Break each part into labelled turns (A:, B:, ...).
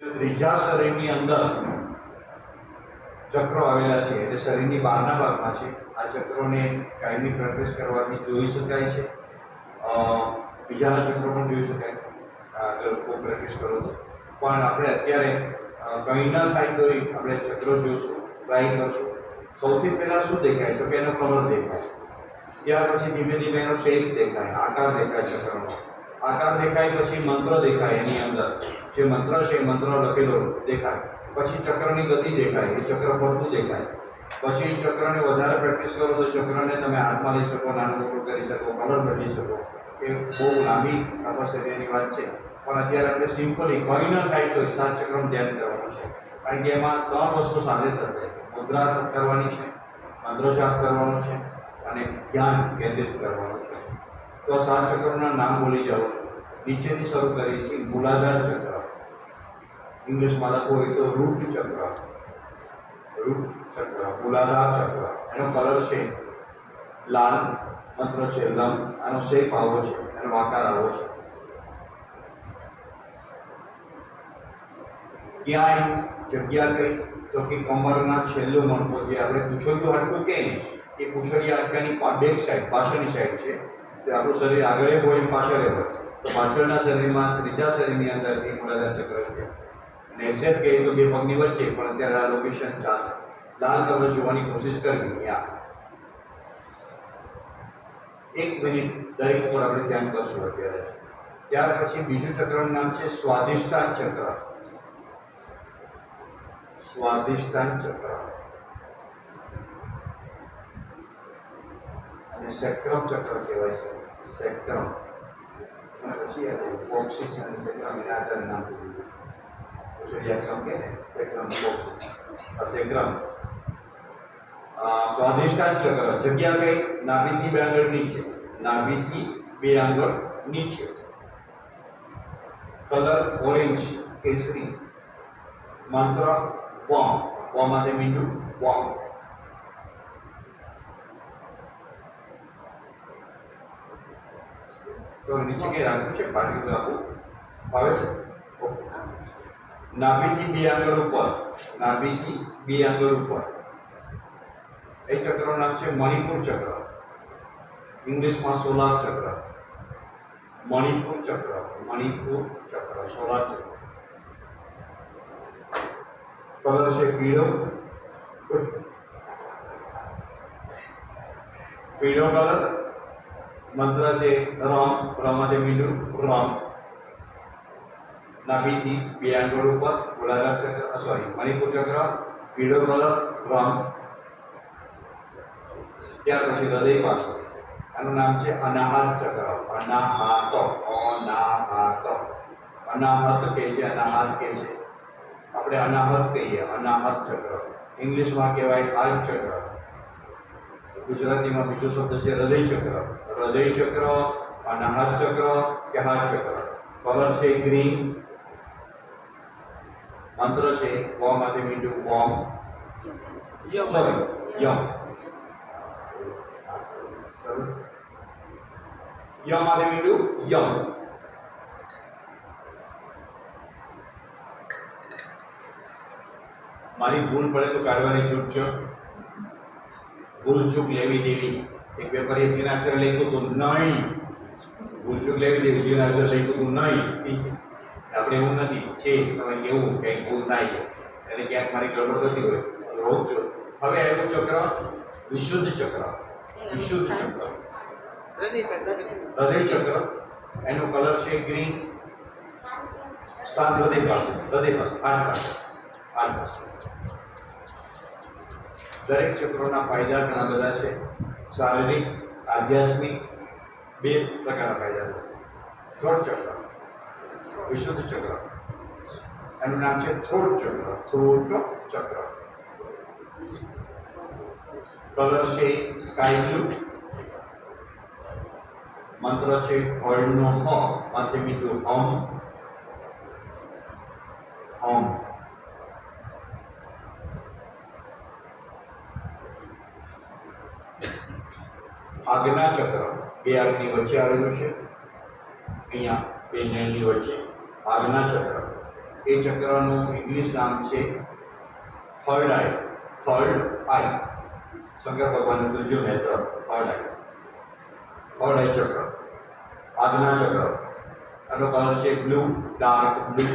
A: ત્રીજા શરીરની અંદર ચક્રો આવેલા છે એટલે શરીરની બહારના ભાગમાં છે. આ ચક્રોને કાયમી પ્રેક્ટિસ કરવાથી જોઈ શકાય છે. બીજાના ચક્રો પણ જોઈ શકાય આગળ ખૂબ પ્રેક્ટિસ કરો તો. પણ આપણે અત્યારે કંઈ ન થાય તો આપણે ચક્રો જોઈશું, ટ્રાય કરશું. સૌથી પહેલાં શું દેખાય તો કે એનો કલર દેખાય. ત્યાર પછી ધીમે ધીમે એનો શેપ દેખાય, આકાર દેખાય ચક્રનો. આકાર દેખાય પછી મંત્ર દેખાય, એની અંદર જે મંત્ર છે એ મંત્ર લખેલો દેખાય. પછી ચક્રની ગતિ દેખાય, એ ચક્ર ફરતું દેખાય. પછી ચક્રને વધારે પ્રેક્ટિસ કરો તો ચક્રને તમે હાથમાં લઈ શકો, નાનું મોટું કરી શકો, કલર બદલી શકો. એ બહુ લાંબી તપસ્યાની વાત છે. પણ અત્યારે આપણે સિમ્પલી કંઈ ન થાય તો 7 ચક્રનું ધ્યાન કરવાનું છે. કારણ કે એમાં 3 વસ્તુ સાથે થશે: મુદ્રા કરવાની છે, મંત્રો જાપ કરવાનો છે અને ધ્યાન કેન્દ્રિત કરવાનું છે. તો 7 ચક્રોના નામ બોલી જાઉં છું. નીચેથી શરૂ કરીએ છીએ. મૂલાધાર ચક્ર, ઇંગ્લિશમાં લખવું હોય તો રૂટ ચક્ર. રૂટ ચક્ર, મૂલાધાર ચક્ર. એનો કલર છે લાલ, મંત્ર છે લમ. આનો શેપ આવો છે, એનો આકાર આવો છે. ક્યાં જગ્યા કઈ તો કે કમરના છેલ્લો મણકો, જે આપણે પૂંછડિયું હાડકું કે એ પૂંછડિયા હાડકાની બેક સાઈડ, પાછળની સાઈડ છે. તો આપણું શરીર આગળ હોય, પાછળ હોય. તો પાછળના શરીરમાં, ત્રીજા શરીરની અંદર એ મૂલાધાર ચક્ર છે. અને એક્ઝેક્ટ કહીએ તો બે પગની વચ્ચે, પણ અત્યારે આ લોકેશન ચાલશે. લાલ કલર જોવાની કોશિશ કરવી. યા 1 મિનિટ દરેક ઉપર આપણે ધ્યાન કરશું અત્યારે. ત્યાર પછી બીજું ચક્રનું નામ છે સ્વાધિષ્ઠાન ચક્ર. સ્વાધિષ્ઠાન ચક્ર અને સેક્રમ ચક્ર કહેવાય છે. સેક્રમ અને પછી બોક્સિસ અને સેક્રમ એના આધારે નામ દીધું. પૂછડિયાક્રમ કે સેક્રમ, બોક્સિસ. આ સેક્રમ. સ્વાધિષ્ઠાન ચક્ર જગ્યા કઈ? નાભીથી 2 આંગળ નીચે. નાભીથી 2 આંગળ નીચે. કલર ઓરેન્જ, કેસરી. મંત્ર વમ. વમાંથી મીંડું વમ. તો નીચે કે રાખવું છે, પાણી રાખવું આવે છે. નાભીથી 2 આંગળ ઉપર. નાભીથી 2 આંગળ ઉપર. એ ચક્રનું નામ છે મણિપુર ચક્ર. ઇંગ્લિશમાં સોલાર ચક્ર. મણિપુર ચક્ર, મણિપુર ચક્ર, સોલાર ચક્ર. કલર છે પીળો. પીળો કલર. મંત્ર છે રમ. રમાંથી મીંડું રમ. નાભીથી 2 આંગળ ઉપર. મૂલાધાર ચક્ર, સોરી મણિપુર ચક્ર, પીળો કલર, રમ. ત્યાર પછી હૃદય પાસે. આનું નામ છે અનાહત ચક્ર. અનાહત, અનાહત. અનાહત કહે છે, અનાહત કહે છે. આપણે અનાહત કહીએ, અનાહત ચક્ર. ઇંગ્લિશમાં કહેવાય હાર્ટ ચક્ર. ગુજરાતીમાં બીજો શબ્દ છે હૃદય ચક્ર. હૃદય ચક્ર, અનાહત ચક્ર કે હાર્ટ ચક્ર. કલર છે ગ્રીન. મંત્ર છે વમાંથી મીંડું વમ. સોરી યમ. યમાંથી મીંડું યમ. મારી ભૂલ પડે તો કાઢવાની છૂટ છે. ભૂલ ચૂક લેવી દેવી. એક વેપારીએ જીનાક્ષર લખ્યું હતું નહીં. ભૂલ ચૂક લેવી દેવી, જીનાક્ષર લખ્યું હતું નહીં. આપણે એવું નથી છે, તમે કેવું કંઈક ભૂલ થાય છે એટલે ક્યાંક મારી ગડબડ થતી હોય રોકજો. હવે આવ્યું ચક્ર વિશુદ્ધ ચક્ર. વિશુદ્ધ ચક્ર, હૃદય ચક્ર. એનો કલર છે ગ્રીન. સ્થાન હૃદય પાસે, હૃદય પાસે, હાર્ટ પાસે, હાર્ટ પાસે. દરેક ચક્રોના ફાયદા ઘણા બધા છે. શારીરિક, આધ્યાત્મિક, 2 પ્રકારના ફાયદા છે. થ્રોટ ચક્ર, વિશુદ્ધ ચક્ર. એનું નામ છે થ્રોટ ચક્ર. થ્રોટ ચક્ર. કલર છે સ્કાય બ્લુ. મંત્ર છે હળનો હ. માંથી મીઠું હમ. હમ. આજ્ઞા ચક્ર 2 આંગળની વચ્ચે આવેલું છે. અહીંયા 2 નયનની વચ્ચે આજ્ઞા ચક્ર. એ ચક્રનું ઇંગ્લિશ નામ છે થર્ડ આઈ. થર્ડ આઈ શંકર ભગવાનનું ત્રીજું નેત્ર, થર્ડ આઈ ચક્ર, આજ્ઞા ચક્ર. આનો કલર છે બ્લુ, ડાર્ક બ્લુ.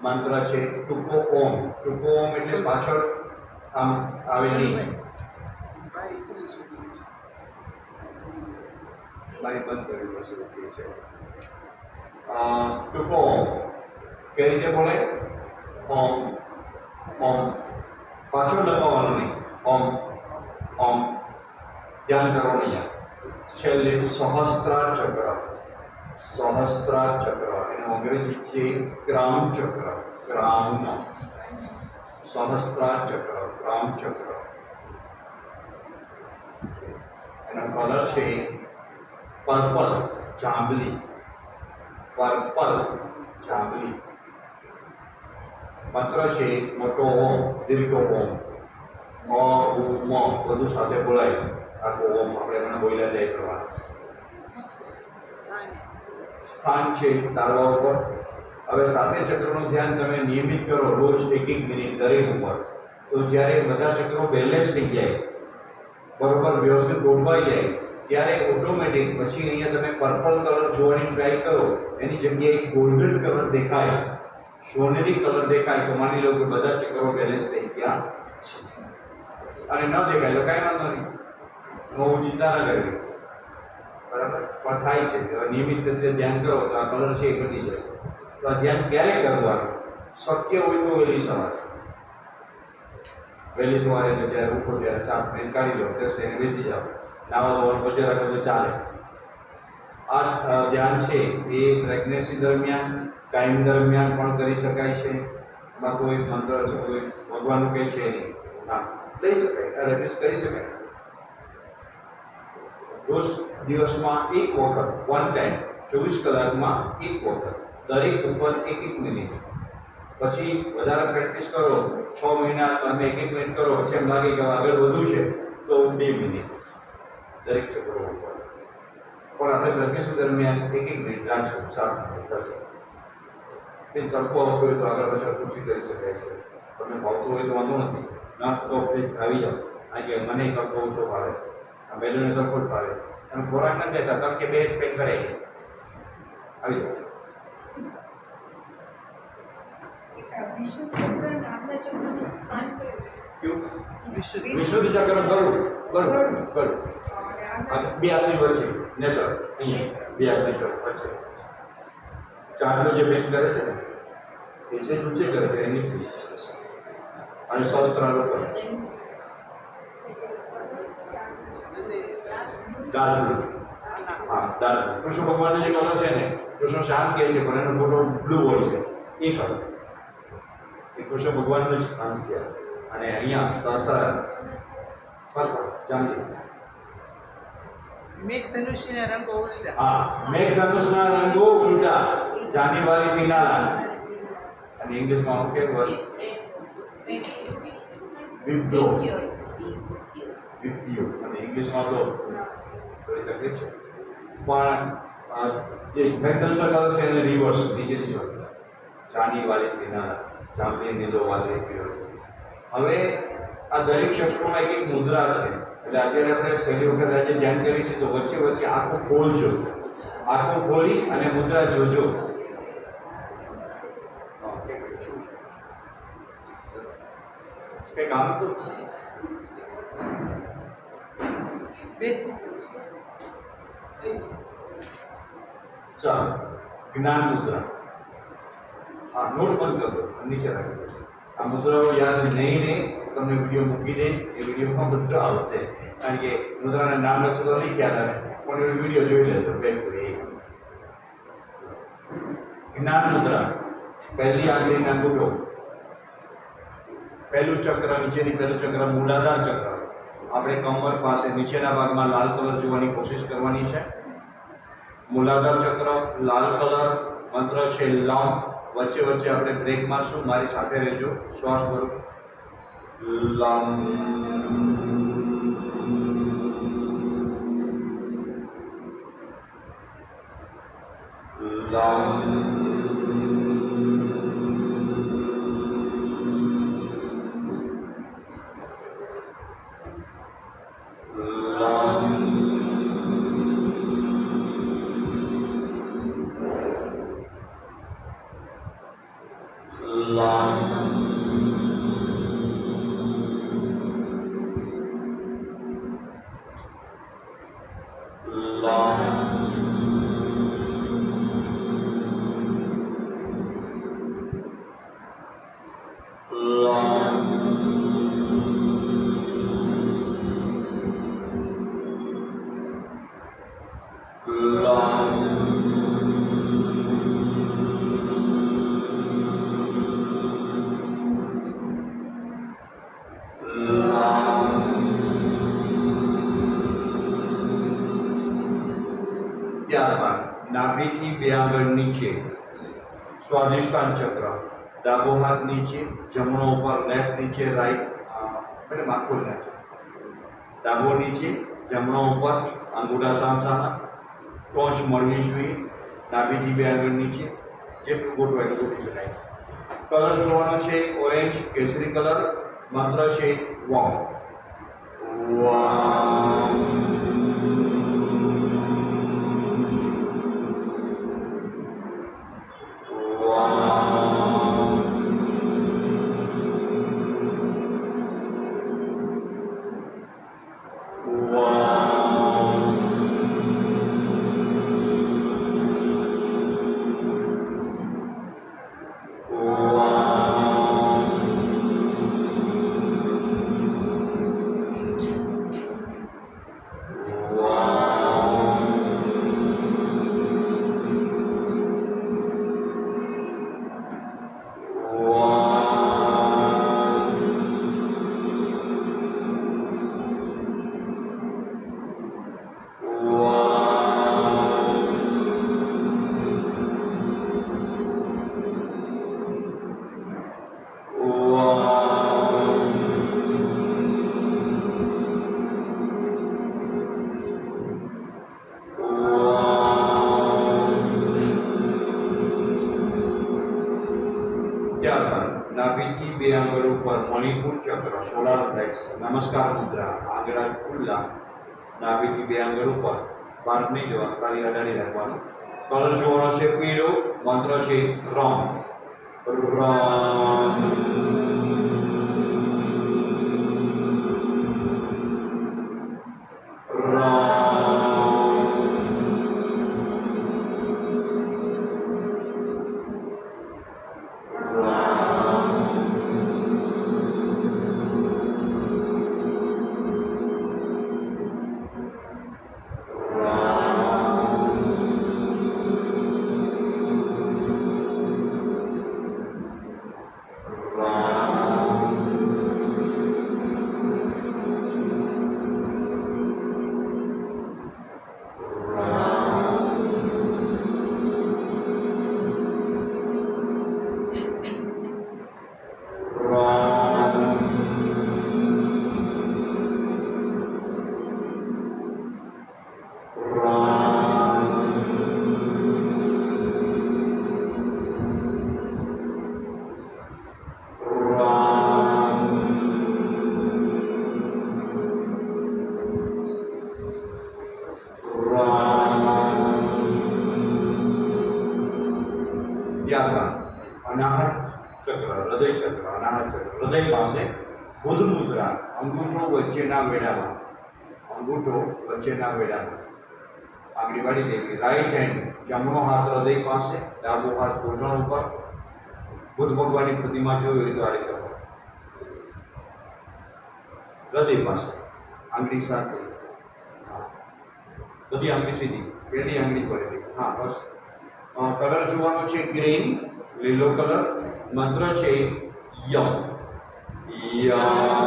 A: મંત્ર છે ટૂંકો ઓમ. ટૂંકો ઓમ એટલે પાછળ આમ આવે નહીં. મારી બંધ કરવી પડશે છે. ટૂંકો ઓમ કઈ રીતે બોલે? ઓમ ઓમ, પાછળ લગાવવાનું નહીં. ઓમ ઓમ. ધ્યાન કરવાનું અહીંયા. છેલ્લે સહસ્ત્રાર ચક્ર. સહસ્ત્રાર ચક્ર એનું અંગ્રેજી છે ક્રાઉન ચક્ર. ક્રાઉન, સહસ્ત્રાર ચક્ર, ક્રાઉન ચક્ર. એનો કલર છે પર્પલ, જાંબલી. પર્પલ જાંબલી. મંત્ર છે મોટો ઓમ, દીર્ઘ ઓમ. અ ઉ મ બધું સાથે બોલાય. આખો ઓમ આપણે મને બોલ્યા જાય કરવા. સ્થાન છે તારવા ઉપર. હવે સાતે ચક્રનું ધ્યાન તમે નિયમિત કરો રોજ 1 મિનિટ દરેક ઉપર, તો જ્યારે બધા ચક્રો બેલેન્સ થઈ જાય, બરોબર વ્યવસ્થિત ગોઠવાઈ જાય, ત્યારે ઓટોમેટિક પછી અહીંયા તમે પર્પલ કલર જોવાની ટ્રાય કરો. એની જગ્યાએ ગોલ્ડન કલર દેખાય, સોનેરી કલર દેખાય, તો માની લો કે બધા ચક્રો બેલેન્સ થઈ ગયા છે. અને ન દેખાય તો કાંઈ વાંધો નહીં, બહુ ચિંતા ન કરવી, બરાબર. પણ થાય છે નિયમિત રીતે ધ્યાન કરો તો આ કલર છે એ ઘટી જશે. તો આ ધ્યાન ક્યારે કરવાનું? શક્ય હોય તો વહેલી સવારે. વહેલી સવારે તો જ્યારે ઉઠો ત્યારે 7 મિનિટ કાઢી લો, ફ્રેશ થઈને બેસી જાઓ, નાવા ધોવાનું પછી રાખો તો ચાલે. આ ધ્યાન છે એ પ્રેગ્નન્સી દરમિયાન, ટાઈમ દરમિયાન પણ કરી શકાય છે. એમાં કોઈ મંત્ર છે, કોઈ ભગવાનનું કંઈ છે નહીં. હા, લઈ શકાય, રેફ્રેશ કરી શકાય. રોજ દિવસમાં 1 વખત, 1 ટાઈમ, 24 કલાકમાં 1 વખત, દરેક ઉપર 1 મિનિટ. પછી વધારે પ્રેક્ટિસ કરો, 6 મહિના તમે 1 મિનિટ કરો, પછી એમ લાગે કે આગળ વધુ છે તો 2 મિનિટ દરેક ચક્રો ઉપર. પણ આપણે પ્રેક્ટિસ દરમિયાન 1 મિનિટ રાખશું, 7 મિનિટ થશે. તે તડકો આવતો હોય તો આગળ પાછળ ખુશી કરી શકાય છે. તમને ભાવતું હોય તો વાંધો નથી, ના તો પ્લીઝ આવી જાઓ. કારણ કે મને તડકો ઓછો ભાવે, આ બેલુને તડકો જ ભાવે. અને ખોરાક નથી દેતા, કારણ કે 2 પેક કરાય. આવી જાઓ.
B: વિશુદ્ધ ચક્ર અને આજ્ઞા ચક્રનું સ્થાન કયું?
A: વિશુદ્ધ ચક્ર ગળું. બે હાથની વચ્ચે નેત્ર, અહીંયા 2 હાથની વચ્ચે. ચાંદલો જે બેન કરે છે ને એ છે ઊંચે કરે છે એની છે. અને સહસ્ત્રાર ઉપર દાલ. હા, દાલ. કૃષ્ણ ભગવાનનો જે કલર છે ને, કૃષ્ણ શાંત કહે છે પણ એનો ફોટો બ્લુ હોય છે, એ કલર એ કૃષ્ણ ભગવાનનું જ હાસ્ય. અને અહીંયા સહસ્ત્રાર પર્પલ ચાંદી.
C: મેઘધનુષ્યના રંગો ઉલટા.
A: હા, મેઘધનુષના રંગો ઉલટા, જાન્યુઆરી કિનારા. અને ઇંગ્લિશમાં હું કેવું હોય? વિપ્રો. વિપ્યો. અને ઇંગ્લિશમાં તો થોડી તકલીફ છે. પણ જે મેઘધનુષના કલર છે એને રિવર્સ નીચેની છોડ, જાન્યુઆરી કિનારા, જાંબલી નીલો વાદળી પીળો. હવે આ દરેક ચક્રોમાં એક મુદ્રા છે. એટલે અત્યારે આપણે પહેલી વખત આજે ધ્યાન કરીએ છીએ તો વચ્ચે વચ્ચે આંખો ખોલજો, આંખો ખોલી અને મુદ્રા જોજો. કંઈક આમ તો ચાલો, જ્ઞાન મુદ્રા. હા, નોટ બંધ કરજો, નીચે રાખી દેજો. આ મુદ્રાઓ યાદ નહીં ને તમને વિડીયો મૂકી દઈશ, એ વિડીયોમાં બધું આવશે. કારણ કે મુદ્રાના નામ લખશો તો નહીં ખ્યાલ આવે, પણ એ વિડીયો જોઈ લેજો. જ્ઞાન મુદ્રા. પહેલી આંગળીના અંગૂઠો, પહેલું ચક્ર, નીચેની પહેલું ચક્ર મૂલાધાર ચક્ર. આપણે કમર પાસે નીચેના ભાગમાં લાલ કલર જોવાની કોશિશ કરવાની છે. મૂલાધાર ચક્ર, લાલ કલર. મંત્ર છે લમ. વચ્ચે વચ્ચે આપણે બ્રેક મારશું, મારી સાથે રહેજો. શ્વાસ ભરો. લમ. લમ. ત્યારબાદ નાભીથી બે આંગળ નીચે સ્વાધિષ્ઠાન ચક્ર, ડાબો હાથ નીચે, જમણો ઉપર, લેફ્ટ નીચે, રાઈટ એટલે માથું નાચે, ડાબો નીચે, જમણો ઉપર, અંગૂઠા સામસામા, ટોચ મળવી જોઈએ, નાભીથી બે આંગળ નીચે, જેટલું ગોઠવાય તો ગોઠવી શકાય. કલર જોવાનો છે ઓરેન્જ કેસરી કલર, મંત્ર છે વોમ. ત્યારબાદ નાભીથી બે આંગળ ઉપર મણિપુર ચક્ર, સોલાર પ્લેક્સ, નમસ્કાર મુદ્રા, આંગળા ખુલ્લા, નાભીથી બે આંગળ ઉપર, બહાર નહીં જવાનું, ખાલી અડાડી રાખવાનું. કલર જોવાનો છે પીળો, મંત્ર છે રમ. ત્યારબાદ અનાહત ચક્ર, હૃદય ચક્ર, અનાહત ચક્ર, હૃદય પાસે બુધ મુદ્રા, અંગૂઠો વચ્ચેના વેડામાં, અંગૂઠો વચ્ચેના વેડામાં, આંગળી વાળી દેવી. રાઈટ હેન્ડ, જમણો હાથ હૃદય પાસે, ડાબો હાથ ઘૂંટણ ઉપર. બુદ્ધ ભગવાનની પ્રતિમા જોઈ હોય તો આ રીતે હૃદય પાસે આંગળી સાથે, બધી આંગળી સીધી, પહેલી આંગળી પડેલી. હા બસ. કલર જોવાનો છે ગ્રીન, લીલો કલર, મંત્ર છે યમ. યમ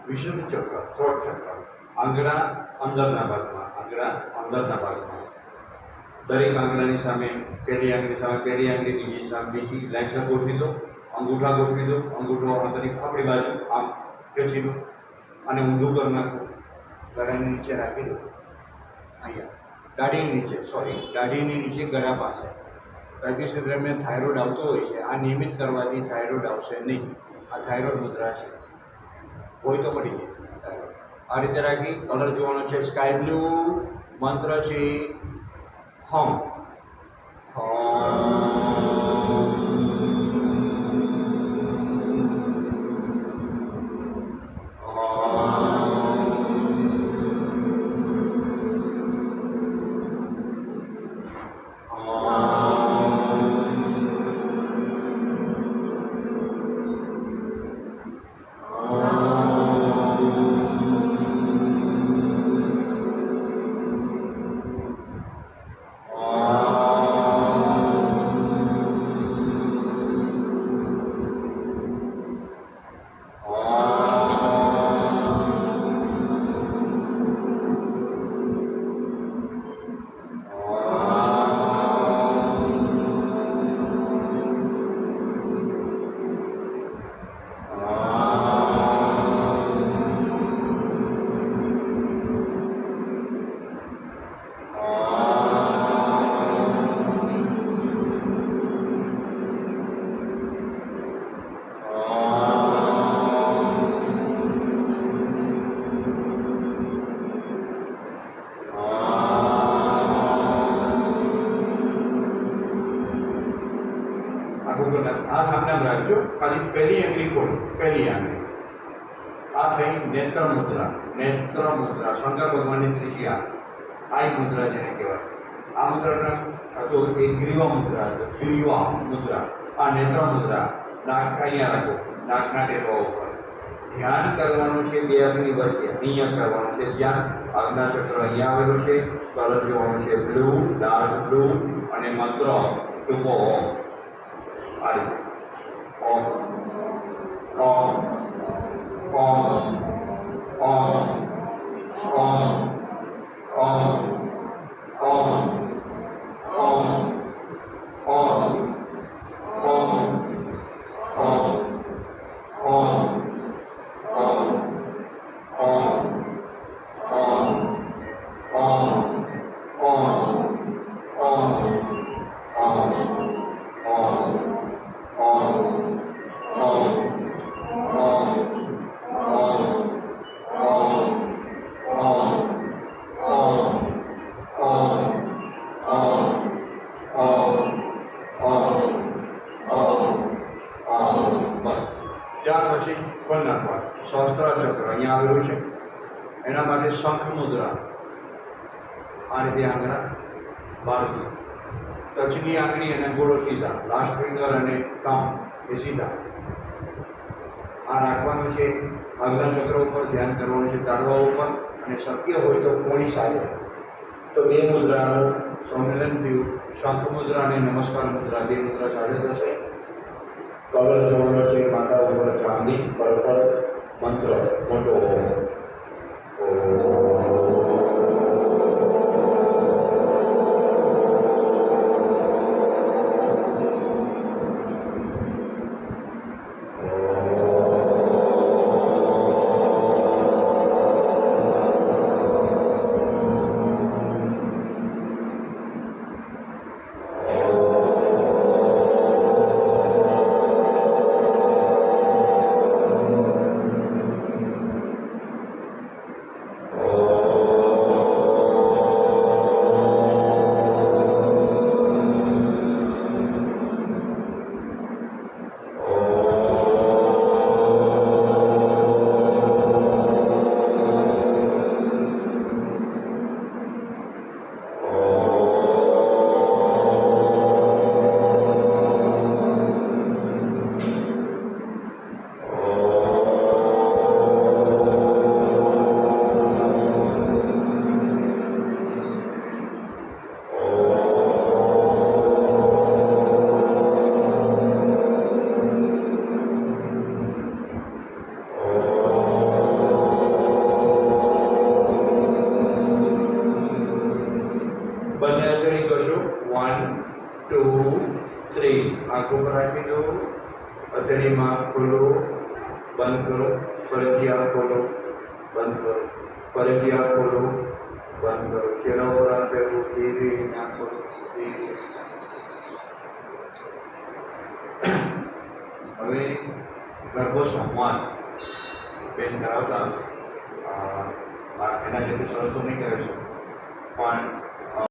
A: વિશુદ્ધ ચક્ર, થ્રોટ ચક્ર, આંગળા અંદરના ભાગમાં, દરેક આંગળાની સામે પહેલી આંગળી બીજી સામે બીજી લાઈન ગોઠવી દો, અંગૂઠા ગોઠવી દો, અંગૂઠો આપણી બાજુ આમ ખેંચી દો અને ઊંધું કરી નાખો. ગળાની નીચે રાખી દો, અહીંયા દાઢીની નીચે ગળા પાસે. પ્રેગ્નન્સી દરમિયાન થાઇરોઇડ આવતો હોય છે. આ નિયમિત કરવાથી થાઇરોઇડ આવશે નહીં. આ થાઇરોઇડ મુદ્રા છે, હોય તો મળી જાય. આ રીતે રાખી કલર જોવાનો છે. Sky blue. મંત્ર છે હમ. આ સામનામ રાખજો. ખાલી પહેલી આંગળી ખોલો, પહેલી આંગળી. આ થઈ નેત્ર મુદ્રા. શંકર ભગવાનની ત્રીજી આંખ, આઈ મુદ્રા જેને કહેવાય. આ મુદ્રાના તો એ ગ્રીવા મુદ્રા. આ નેત્ર મુદ્રા. નાક અહીંયા રાખો, નાકના ટેરવા ઉપર. ધ્યાન કરવાનું છે બે આંગળી વચ્ચે, અહીંયા કરવાનું છે. જ્યાં આજ્ઞા ચક્ર અહીંયા આવેલું છે. કલર જોવાનું છે બ્લુ, ડાર્ક બ્લુ અને મંત્ર ટૂંકો ઓમ. આ રીતે ઓમ ઓમ ઓમ ઓમ ઓમ ઓમ ઓમ ઓમ ઓમ ઓમ ઓમ ઓમ ત્યાર પછી પણ નાખવા. સહસ્ત્ર ચક્ર અહીંયા આવેલું છે. એના માટે શંખ મુદ્રા. આ રીતે આંગળા બહારથી ટચની આંગળી અને ગોળો સીધા, લાસ્ટ ફિંગર અને થંબ એ સીધા. આ રાખવાનું છે. આજ્ઞા ચક્ર ઉપર ધ્યાન કરવાનું છે, તાળવા ઉપર. અને શક્ય હોય તો કોણી સાથે તો બે મુદ્રાનું સંમેલન થયું. શંખ મુદ્રા અને નમસ્કાર મુદ્રા, બે મુદ્રા સાથે થશે. કલર જોવાનો છે માથા ઉપર ચાંદી, પર્પલ. મંત્ર મોટો આંખો પર રાખી દો. હથેળીમાં ખોલો, બંધ કરો, ફરીથી આંખ ખોલો, બંધ કરો, ફરીથી આંખ ખોલો, બંધ કરો. ચહેરા ઉપર હાથ ફેરવો, ધીરે ધીરે આંખ ખોલો, ધીરે. હવે ગર્ભ સંવાદ બેન કરાવતા હશે. એના જેટલું સરસ તો નહીં કહે છે પણ